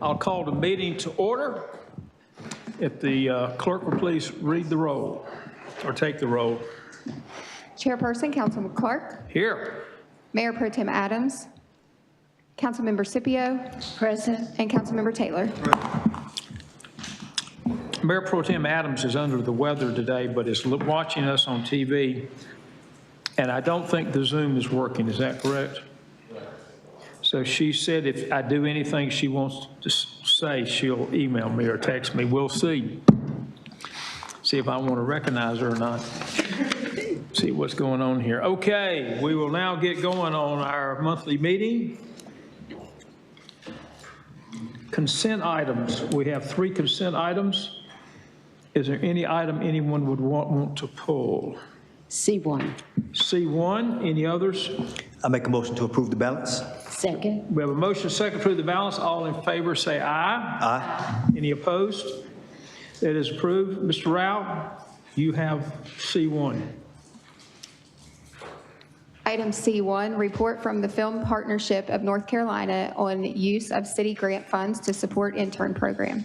I'll call the meeting to order. If the clerk will please read the roll or take the roll. Chairperson, Councilman Clark. Here. Mayor Pro Tem Adams. Councilmember Scipio. Present. And Councilmember Taylor. Mayor Pro Tem Adams is under the weather today, but is watching us on TV. And I don't think the Zoom is working. Is that correct? So she said if I do anything she wants to say, she'll email me or text me. We'll see. See if I want to recognize her or not. See what's going on here. Okay, we will now get going on our monthly meeting. Consent items. We have 3 consent items. Is there any item anyone would want to pull? C1. C1, any others? I make a motion to approve the balance. Second. We have a motion second to approve the balance. All in favor say aye. Aye. Any opposed? It is approved. Mr. Rao, you have C1. Item C1, report from the Film Partnership of North Carolina on use of city grant funds to support intern program.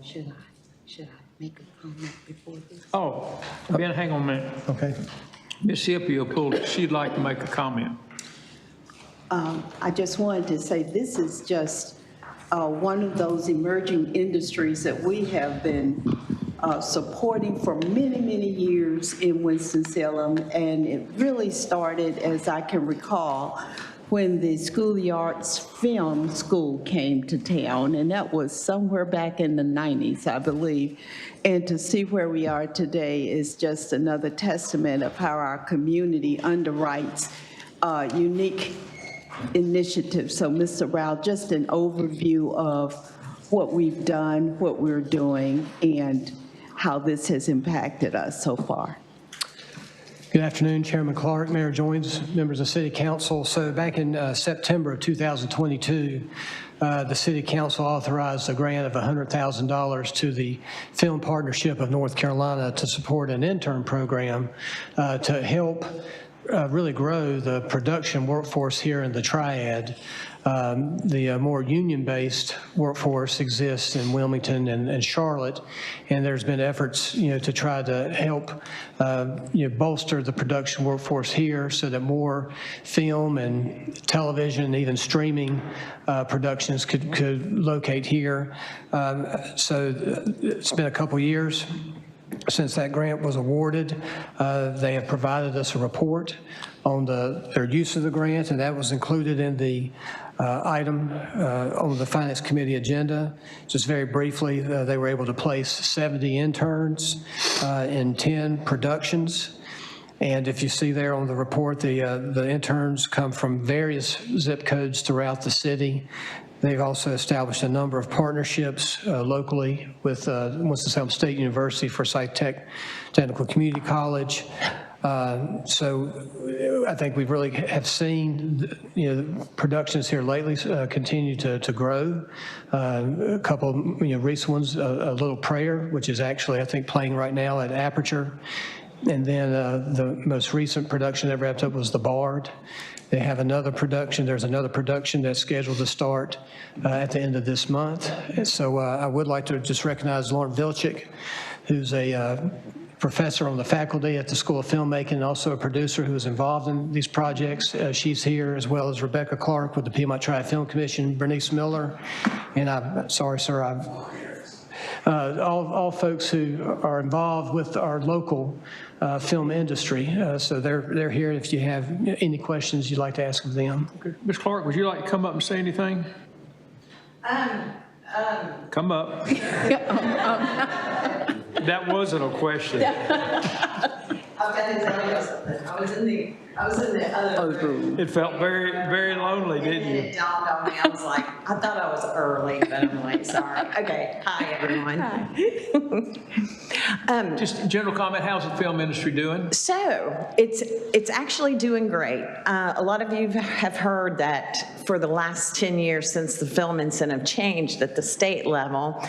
Should I make a comment before this? Oh, Ben, hang on a minute. Okay. Ms. Scipio pulled it. She'd like to make a comment. I just wanted to say this is just one of those emerging industries that we have been supporting for many, many years in Winston-Salem, and it really started, as I can recall, when the Schoolyards Film School came to town, and that was somewhere back in the 90s, I believe. And to see where we are today is just another testament of how our community underwrites unique initiatives. So, Mr. Rao, just an overview of what we've done, what we're doing, and how this has impacted us so far. Good afternoon, Chairman Clark, Mayor Joins, members of City Council. So back in September of 2022, the City Council authorized a grant of $100,000 to the Film Partnership of North Carolina to support an intern program to help really grow the production workforce here in the Triad. The more union-based workforce exists in Wilmington and Charlotte, and there's been efforts, to try to help, bolster the production workforce here so that more film and television and even streaming productions could locate here. So it's been a couple years since that grant was awarded. They have provided us a report on their use of the grant, and that was included in the item on the Finance Committee agenda. Just very briefly, they were able to place 70 interns in 10 productions. And if you see there on the report, the interns come from various zip codes throughout the city. They've also established a number of partnerships locally with Winston-Salem State University, Forsyth Technical Community College. So I think we really have seen, productions here lately continue to grow. A couple, recent ones, A Little Prayer, which is actually, I think, playing right now at Aperture. And then the most recent production that wrapped up was The Bard. They have another production. There's another production that's scheduled to start at the end of this month. And so I would like to just recognize Lauren Vilchik, who's a professor on the faculty at the School of Filmmaking and also a producer who is involved in these projects. She's here, as well as Rebecca Clark with the Piedmont Triad Film Commission, Bernice Miller, and I'm sorry, sir, all folks who are involved with our local film industry. So they're here if you have any questions you'd like to ask of them. Okay. Ms. Clark, would you like to come up and say anything? Come up. That wasn't a question. I've got to tell you something. I was in the other room. It felt very, very lonely, didn't you? And it dawned on me. I was like, I thought I was early, but I'm like, sorry. Okay. Hi, everyone. Hi. Just general comment, how's the film industry doing? So it's actually doing great. A lot of you have heard that for the last 10 years since the film incentive changed at the state level,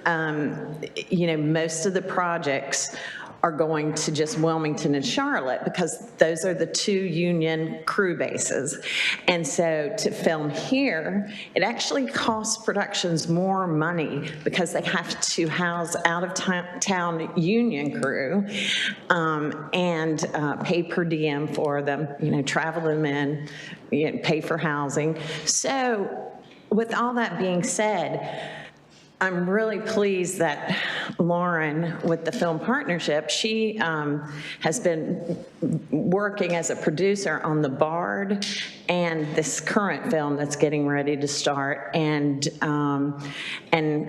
most of the projects are going to just Wilmington and Charlotte, because those are the two union crew bases. And so to film here, it actually costs productions more money because they have to house out-of-town union crew and pay per diem for them, travel them in, pay for housing. So with all that being said, I'm really pleased that Lauren, with the film partnership, she has been working as a producer on The Bard and this current film that's getting ready to start, and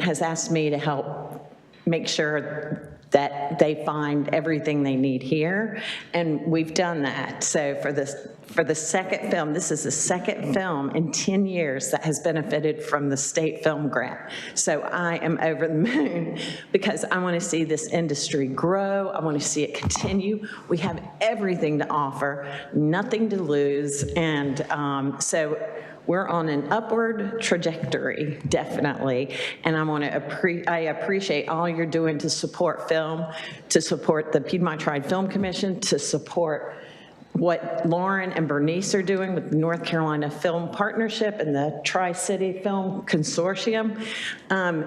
has asked me to help make sure that they find everything they need here, and we've done that. So for the second film, this is the second film in 10 years that has benefited from the state film grant. So I am over the moon because I want to see this industry grow. I want to see it continue. We have everything to offer, nothing to lose, and so we're on an upward trajectory, definitely, and I appreciate all you're doing to support film, to support the Piedmont Tri-Film Commission, to support what Lauren and Bernice are doing with the North Carolina Film Partnership and the Tri-City Film Consortium.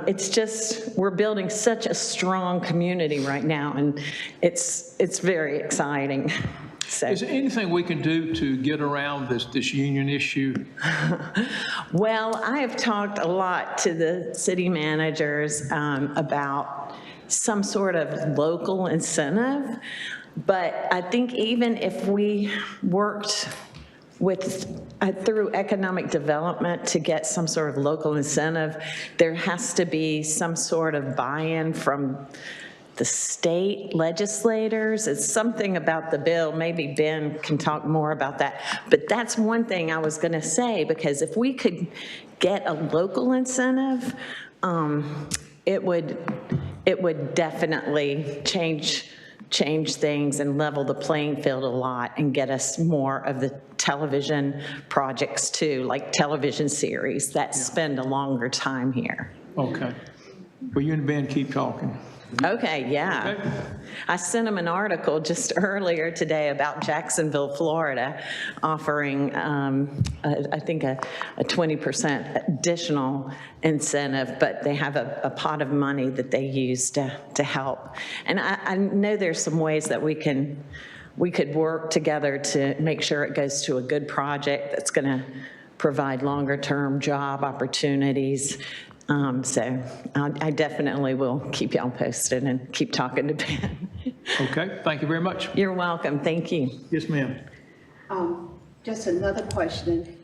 It's just, we're building such a strong community right now, and it's very exciting. So. Is there anything we can do to get around this union issue? Well, I have talked a lot to the city managers about some sort of local incentive, but I think even if we worked through economic development to get some sort of local incentive, there has to be some sort of buy-in from the state legislators. It's something about the bill. Maybe Ben can talk more about that. But that's one thing I was going to say, because if we could get a local incentive, it would definitely change things and level the playing field a lot and get us more of the television projects too, like television series that spend a longer time here. Okay. Well, you and Ben keep talking. Okay, yeah. Okay. I sent him an article just earlier today about Jacksonville, Florida, offering, I think, a 20% additional incentive, but they have a pot of money that they use to help. And I know there's some ways that we could work together to make sure it goes to a good project that's going to provide longer-term job opportunities. So I definitely will keep y'all posted and keep talking to Ben. Okay, thank you very much. You're welcome. Thank you. Yes, ma'am. Just another question.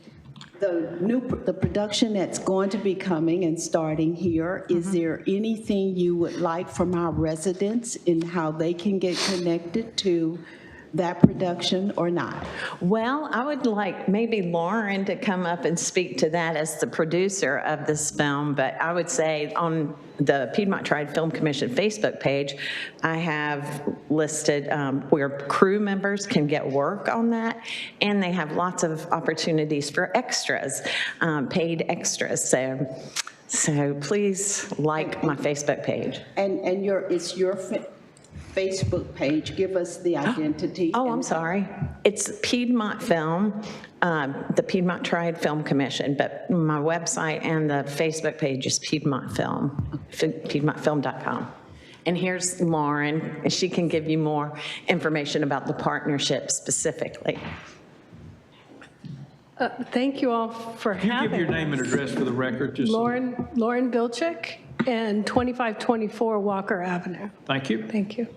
The production that's going to be coming and starting here, is there anything you would like from our residents in how they can get connected to that production or not? Well, I would like maybe Lauren to come up and speak to that as the producer of this film, but I would say on the Piedmont Tri-Film Commission Facebook page, I have listed where crew members can get work on that, and they have lots of opportunities for extras, paid extras. So please like my Facebook page. And it's your Facebook page. Give us the identity. Oh, I'm sorry. It's Piedmont Film, the Piedmont Tri-Film Commission, but my website and the Facebook page is Piedmont Film, piedmontfilm.com. And here's Lauren, and she can give you more information about the partnership specifically. Thank you all for Can you having give your name and address for the record? Just Lauren Bilchik and 2524 Walker Avenue. Thank you. Thank you.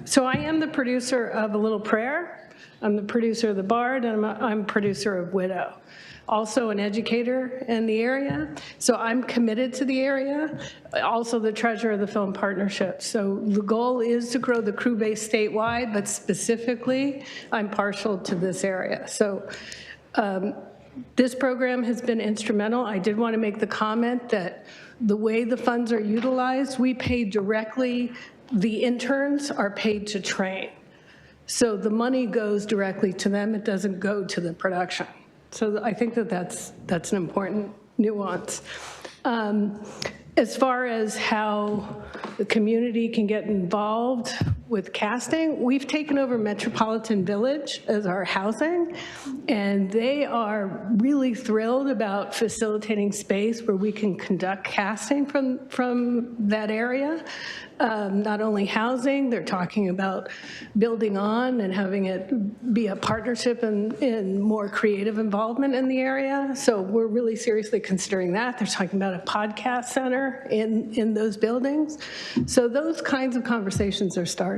So I am the producer of A Little Prayer. I'm the producer of The Bard, and I'm producer of Widow. Also an educator in the area, so I'm committed to the area. Also the treasurer of the film partnership. So the goal is to grow the crew base statewide, but specifically, I'm partial to this area. So this program has been instrumental. I did want to make the comment that the way the funds are utilized, we pay directly, the interns are paid to train. So the money goes directly to them, it doesn't go to the production. So I think that that's an important nuance. As far as how the community can get involved with casting, we've taken over Metropolitan Village as our housing, and they are really thrilled about facilitating space where we can conduct casting from that area. Not only housing, they're talking about building on and having it be a partnership and more creative involvement in the area. So we're really seriously considering that. They're talking about a podcast center in those buildings. So those kinds of conversations are starting.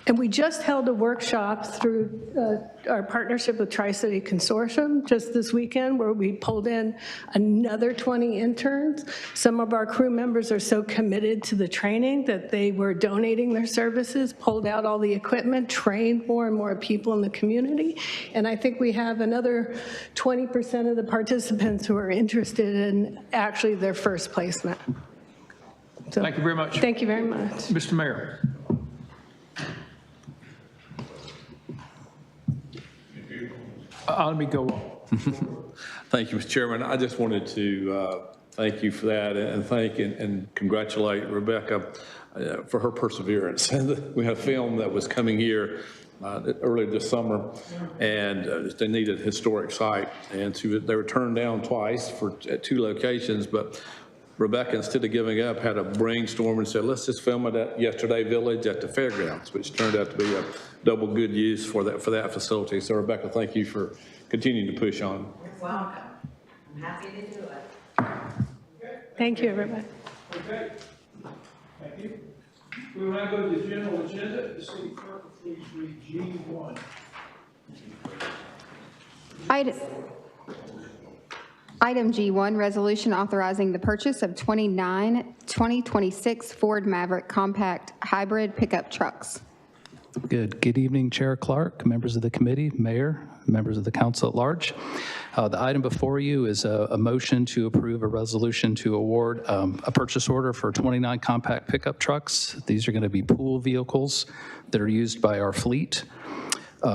And we just held a workshop through our partnership with Tri-City Consortium just this weekend, where we pulled in another 20 interns. Some of our crew members are so committed to the training that they were donating their services, pulled out all the equipment, trained more and more people in the community. And I think we have another 20% of the participants who are interested in actually their first placement. So, Thank you very much. Thank you very much. Mr. Mayor. Let me go on. Thank you, Mr. Chairman. I just wanted to thank you for that and thank and congratulate Rebecca for her perseverance. We had a film that was coming here earlier this summer, and they needed a historic site, and they were turned down twice at 2 locations, but Rebecca, instead of giving up, had a brainstorm and said, let's just film it at Yesterday Village at the fairgrounds, which turned out to be a double good use for that facility. So Rebecca, thank you for continuing to push on. You're welcome. I'm happy to do it. Thank you, everybody. Okay. Thank you. We will now go to the general agenda. The city clerk will please read G1. Item G1, resolution authorizing the purchase of 29 2026 Ford Maverick compact hybrid pickup trucks. Good evening, Chair Clark, members of the committee, mayor, members of the council at large. The item before you is a motion to approve a resolution to award a purchase order for 29 compact pickup trucks. These are going to be pool vehicles that are used by our fleet.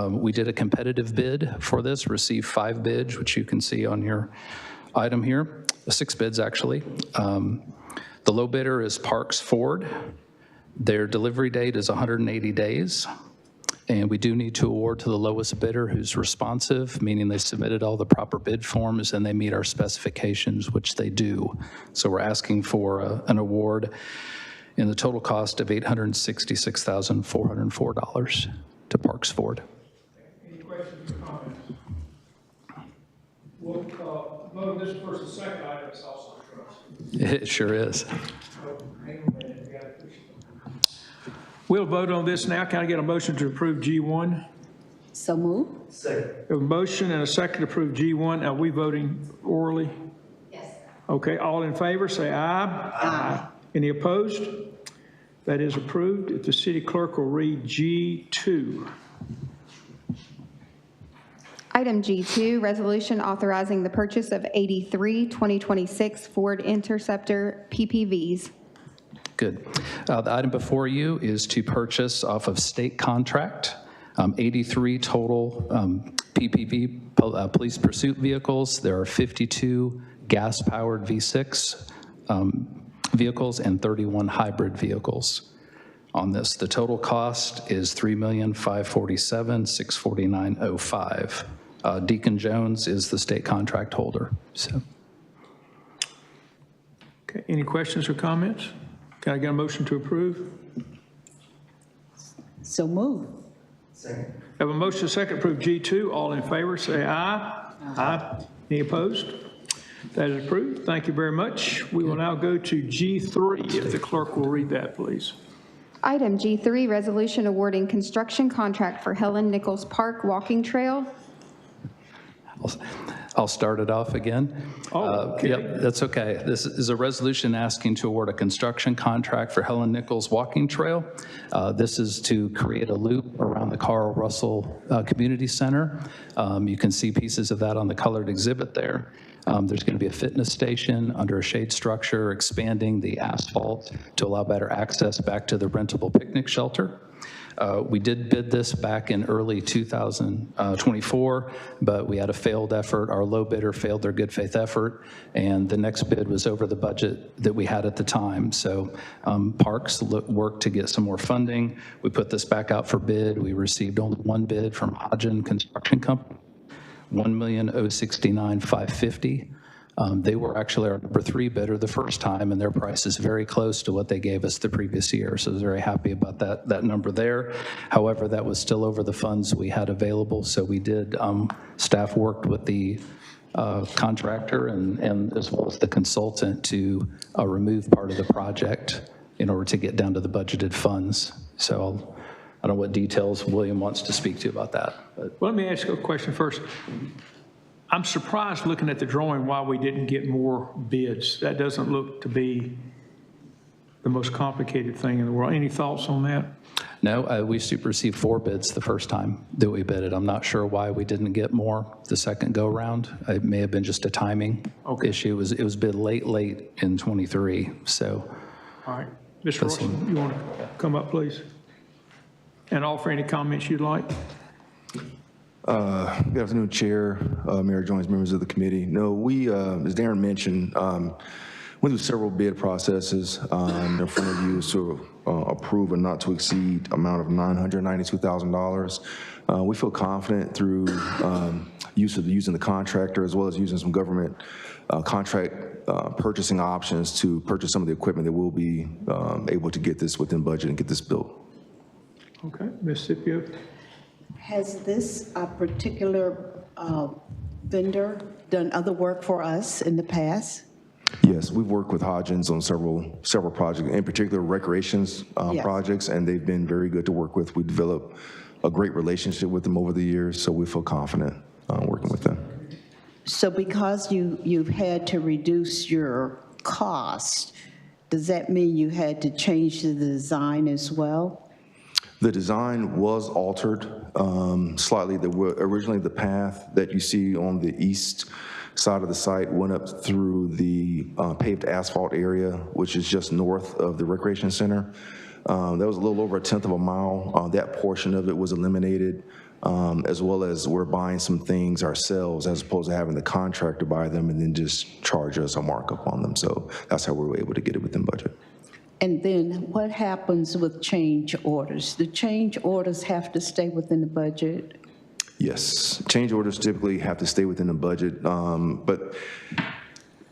We did a competitive bid for this, received 5 bids, which you can see on your item here, 6 bids actually. The low bidder is Parks Ford. Their delivery date is 180 days. And we do need to award to the lowest bidder who's responsive, meaning they submitted all the proper bid forms and they meet our specifications, which they do. So we're asking for an award in the total cost of $866,404 to Parks Ford. Any questions or comments? We'll vote on this first and second item. It's also trust. It sure is. We'll vote on this now. Can I get a motion to approve G1? So move. A motion and a second to approve G1. Are we voting orally? Yes. Okay, all in favor, say aye. Aye. Any opposed? That is approved. If the city clerk will read G2. Item G2, resolution authorizing the purchase of 83 2026 Ford Interceptor PPVs. Good. The item before you is to purchase off of state contract 83 total PPV, police pursuit vehicles. There are 52 gas-powered V6 vehicles and 31 hybrid vehicles on this. The total cost is $3,547,649.05. Deacon Jones is the state contract holder. So. Okay, any questions or comments? Can I get a motion to approve? So move. Have a motion and second to approve G2. All in favor, say aye. Aye. Any opposed? That is approved. Thank you very much. We will now go to G3. If the clerk will read that, please. Item G3, resolution awarding construction contract for Helen Nichols Park Walking Trail. I'll start it off again. Okay. Yep, that's okay. This is a resolution asking to award a construction contract for Helen Nichols Walking Trail. This is to create a loop around the Carl Russell Community Center. You can see pieces of that on the colored exhibit there. There's going to be a fitness station under a shade structure, expanding the asphalt to allow better access back to the rentable picnic shelter. We did bid this back in early 2024, but we had a failed effort. Our low bidder failed their good faith effort, and the next bid was over the budget that we had at the time. So Parks worked to get some more funding. We put this back out for bid. We received only one bid from Hodgen Construction Company, $1,069,550. They were actually our number 3 bidder the first time, and their price is very close to what they gave us the previous year. So I was very happy about that number there. However, that was still over the funds we had available. So we did, staff worked with the contractor and as well as the consultant to remove part of the project in order to get down to the budgeted funds. So I don't know what details William wants to speak to about that. But. Well, let me ask you a question first. I'm surprised looking at the drawing why we didn't get more bids. That doesn't look to be the most complicated thing in the world. Any thoughts on that? No, we received 4 bids the first time that we bid it. I'm not sure why we didn't get more the second go round. It may have been just a timing issue. It was bid late in 23. So. All right, Mr. Royston, you want to come up, please, and offer any comments you'd like? Good afternoon, Chair, Mayor Jones, members of the committee. No, we, as Darren mentioned, went through several bid processes in front of you to approve a not to exceed amount of $992,000. We feel confident through using the contractor as well as using some government contract purchasing options to purchase some of the equipment that we'll be able to get this within budget and get this built. Okay, Ms. Scipio. Has this particular vendor done other work for us in the past? Yes, we've worked with Hodgins on several projects, in particular recreations projects, and they've been very good to work with. We developed a great relationship with them over the years, so we feel confident working with them. So because you've had to reduce your cost, does that mean you had to change the design as well? The design was altered slightly. Originally, the path that you see on the east side of the site went up through the paved asphalt area, which is just north of the recreation center. That was a little over 1/10 of a mile. That portion of it was eliminated, as well as we're buying some things ourselves as opposed to having the contractor buy them and then just charge us a markup on them. So that's how we were able to get it within budget. And then what happens with change orders? The change orders have to stay within the budget? Yes, change orders typically have to stay within the budget, but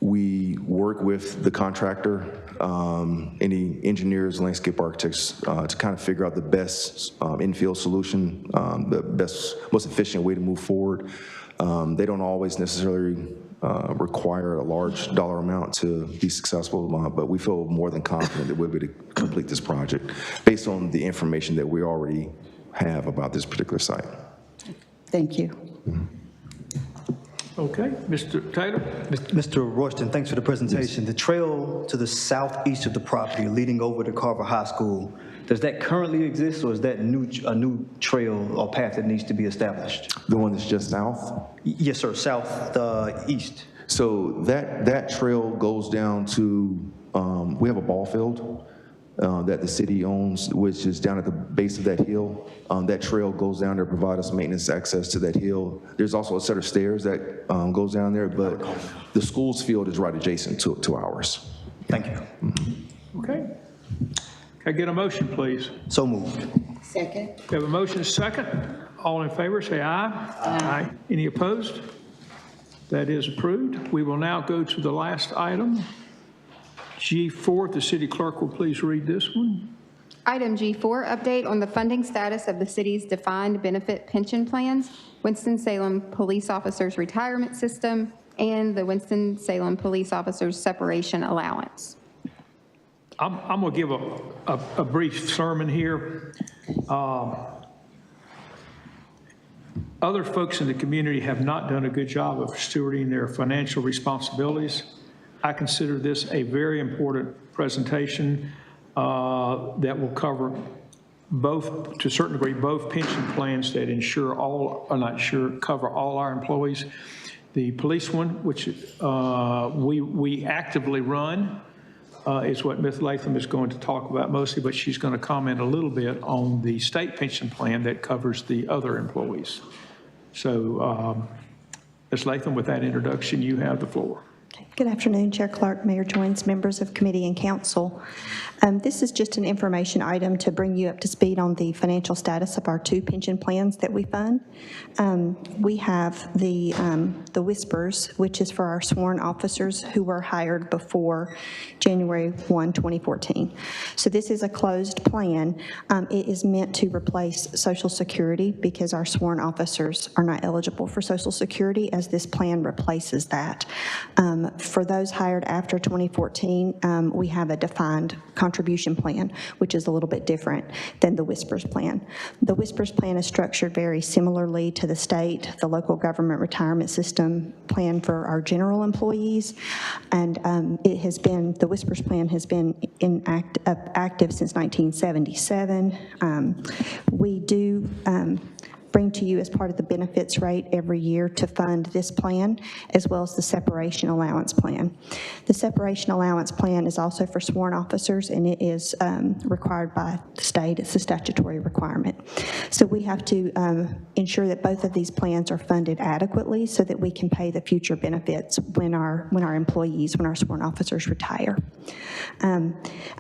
we work with the contractor, any engineers, landscape architects, to kind of figure out the best infill solution, the best, most efficient way to move forward. They don't always necessarily require a large dollar amount to be successful, but we feel more than confident that we'll be able to complete this project based on the information that we already have about this particular site. Thank you. Okay, Mr. Taylor? Mr. Royston, thanks for the presentation. The trail to the southeast of the property leading over to Carver High School, does that currently exist, or is that a new trail or path that needs to be established? The one that's just south? Yes, sir, southeast. So that trail goes down to, we have a ball field that the city owns, which is down at the base of that hill. That trail goes down there to provide us maintenance access to that hill. There's also a set of stairs that goes down there, but the school's field is right adjacent to ours. Thank you. Okay. Can I get a motion, please? So moved. Second. We have a motion, second. All in favor, say aye. Aye. Any opposed? That is approved. We will now go to the last item. G4, the city clerk will please read this one. Item G4, update on the funding status of the city's defined benefit pension plans, Winston-Salem Police Officers Retirement System, and the Winston-Salem Police Officers Separation Allowance. I'm going to give a brief sermon here. Other folks in the community have not done a good job of stewarding their financial responsibilities. I consider this a very important presentation that will cover both, to a certain degree, both pension plans that ensure all, or not sure, cover all our employees. The police one, which we actively run, is what Ms. Latham is going to talk about mostly, but she's going to comment a little bit on the state pension plan that covers the other employees. So, Ms. Latham, with that introduction, you have the floor. Good afternoon, Chair Clark, Mayor Joines, members of committee and council. This is just an information item to bring you up to speed on the financial status of our two pension plans that we fund. We have the Whispers, which is for our sworn officers who were hired before January 1, 2014. So this is a closed plan. It is meant to replace Social Security because our sworn officers are not eligible for Social Security, as this plan replaces that. For those hired after 2014, we have a defined contribution plan, which is a little bit different than the Whispers plan. The Whispers plan is structured very similarly to the state, the local government retirement system plan for our general employees, and the Whispers plan has been active since 1977. We do bring to you as part of the benefits rate every year to fund this plan, as well as the separation allowance plan. The separation allowance plan is also for sworn officers, and it is required by the state. It's a statutory requirement. So we have to ensure that both of these plans are funded adequately so that we can pay the future benefits when our sworn officers retire. I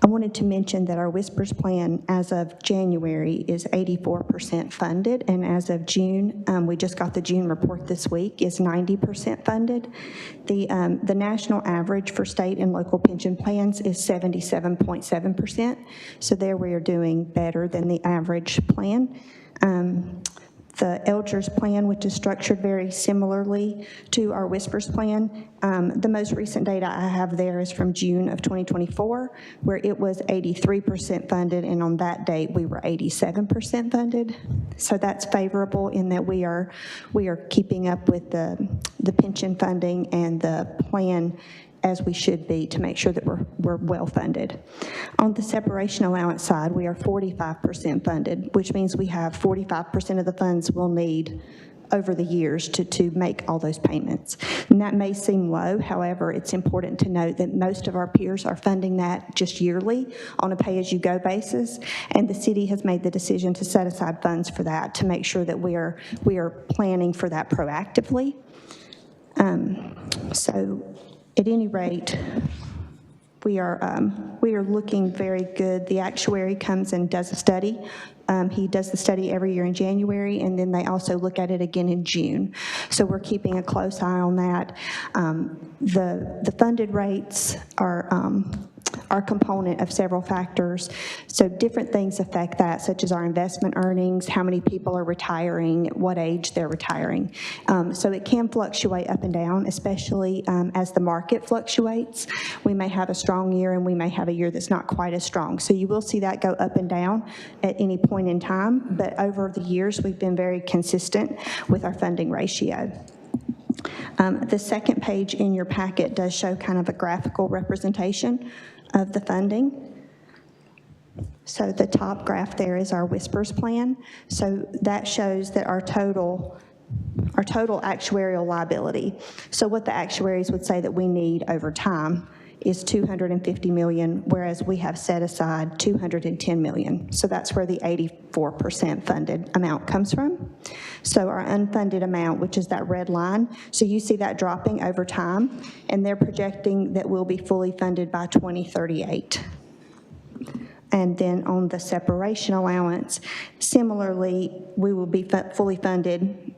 wanted to mention that our Whispers plan as of January is 84% funded, and as of June, we just got the June report this week, is 90% funded. The national average for state and local pension plans is 77.7%, so there we are doing better than the average plan. The Elders plan, which is structured very similarly to our Whispers plan, the most recent data I have there is from June of 2024, where it was 83% funded, and on that date we were 87% funded. So that's favorable in that we are keeping up with the pension funding and the plan as we should be to make sure that we're well funded. On the separation allowance side, we are 45% funded, which means we have 45% of the funds we'll need over the years to make all those payments. And that may seem low, however, it's important to note that most of our peers are funding that just yearly on a pay-as-you-go basis, and the city has made the decision to set aside funds for that to make sure that we are planning for that proactively. So at any rate, we are looking very good. The actuary comes and does a study. He does the study every year in January, and then they also look at it again in June. So we're keeping a close eye on that. The funded rates are a component of several factors. So different things affect that, such as our investment earnings, how many people are retiring, what age they're retiring. So it can fluctuate up and down, especially as the market fluctuates. We may have a strong year and we may have a year that's not quite as strong. So you will see that go up and down at any point in time, but over the years we've been very consistent with our funding ratio. The second page in your packet does show kind of a graphical representation of the funding. So the top graph there is our Whispers plan. So that shows that our total actuarial liability. So what the actuaries would say that we need over time is $250 million, whereas we have set aside $210 million. So that's where the 84% funded amount comes from. So our unfunded amount, which is that red line, so you see that dropping over time, and they're projecting that we'll be fully funded by 2038. And then on the separation allowance, similarly, we will be fully funded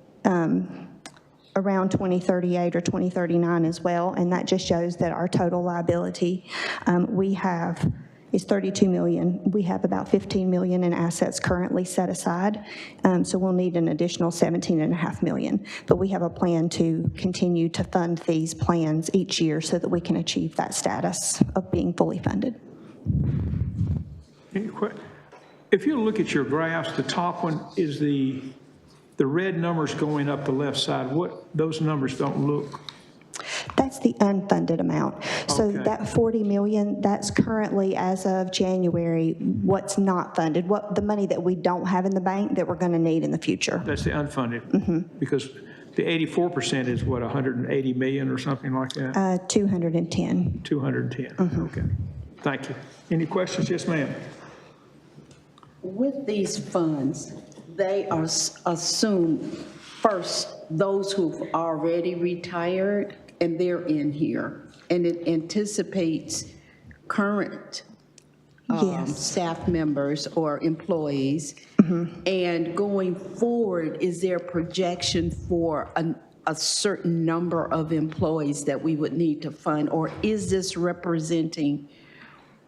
around 2038 or 2039 as well, and that just shows that our total liability is $32 million. We have about $15 million in assets currently set aside, so we'll need an additional $17.5 million. But we have a plan to continue to fund these plans each year so that we can achieve that status of being fully funded. If you look at your graphs, the top one is the red numbers going up the left side. Those numbers don't look. That's the unfunded amount. So Okay. that $40 million, that's currently, as of January, what's not funded, the money that we don't have in the bank that we're going to need in the future. That's the unfunded. Because the 84% is what, 180 million or something like that? 210. 210, okay. Thank you. Any questions? Yes, ma'am. With these funds, they are assumed first, those who've already retired, and they're in here. And it anticipates current Yes. staff members or employees. And going forward, is there a projection for a certain number of employees that we would need to fund? Or is this representing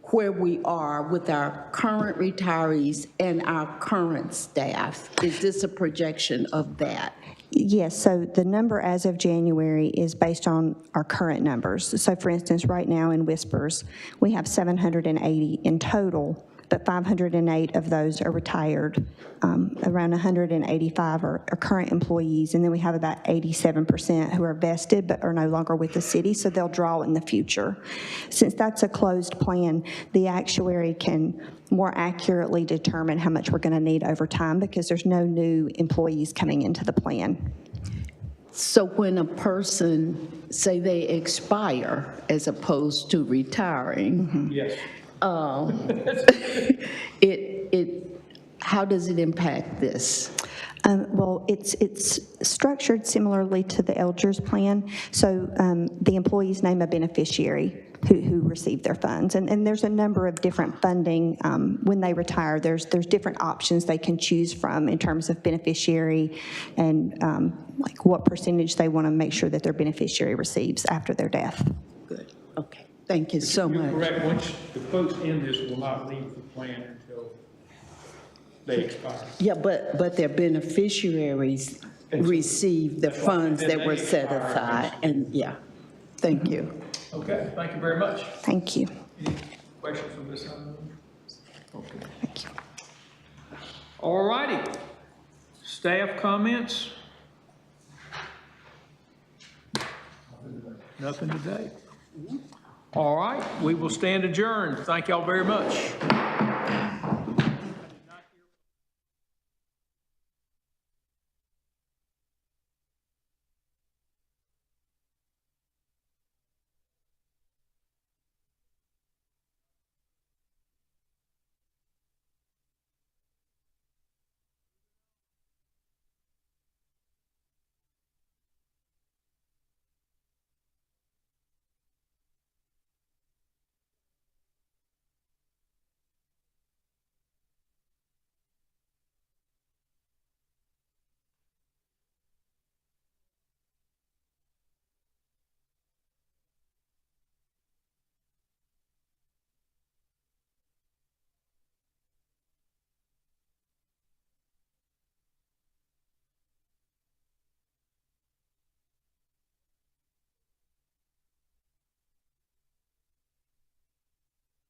where we are with our current retirees and our current staff? Is this a projection of that? Yes, so the number as of January is based on our current numbers. So for instance, right now in Whispers, we have 780 in total, but 508 of those are retired. Around 185 are current employees, and then we have about 87% who are vested but are no longer with the city, so they'll draw in the future. Since that's a closed plan, the actuary can more accurately determine how much we're going to need over time because there's no new employees coming into the plan. So when a person, say they expire as opposed to retiring, Yes. how does it impact this? Well, it's structured similarly to the Elders plan. So the employees name a beneficiary who received their funds. And there's a number of different funding. When they retire, there's different options they can choose from in terms of beneficiary and like what percentage they want to make sure that their beneficiary receives after their death. Good, okay, thank you so You're much. correct. Once the folks in this will not leave the plan until they expire. Yeah, but their beneficiaries receive the funds that were set aside, and yeah, thank you. Okay, thank you very much. Thank you. Any questions from this side? Okay. Thank you. All righty. Staff comments? Nothing today. All right, we will stand adjourned. Thank y'all very much.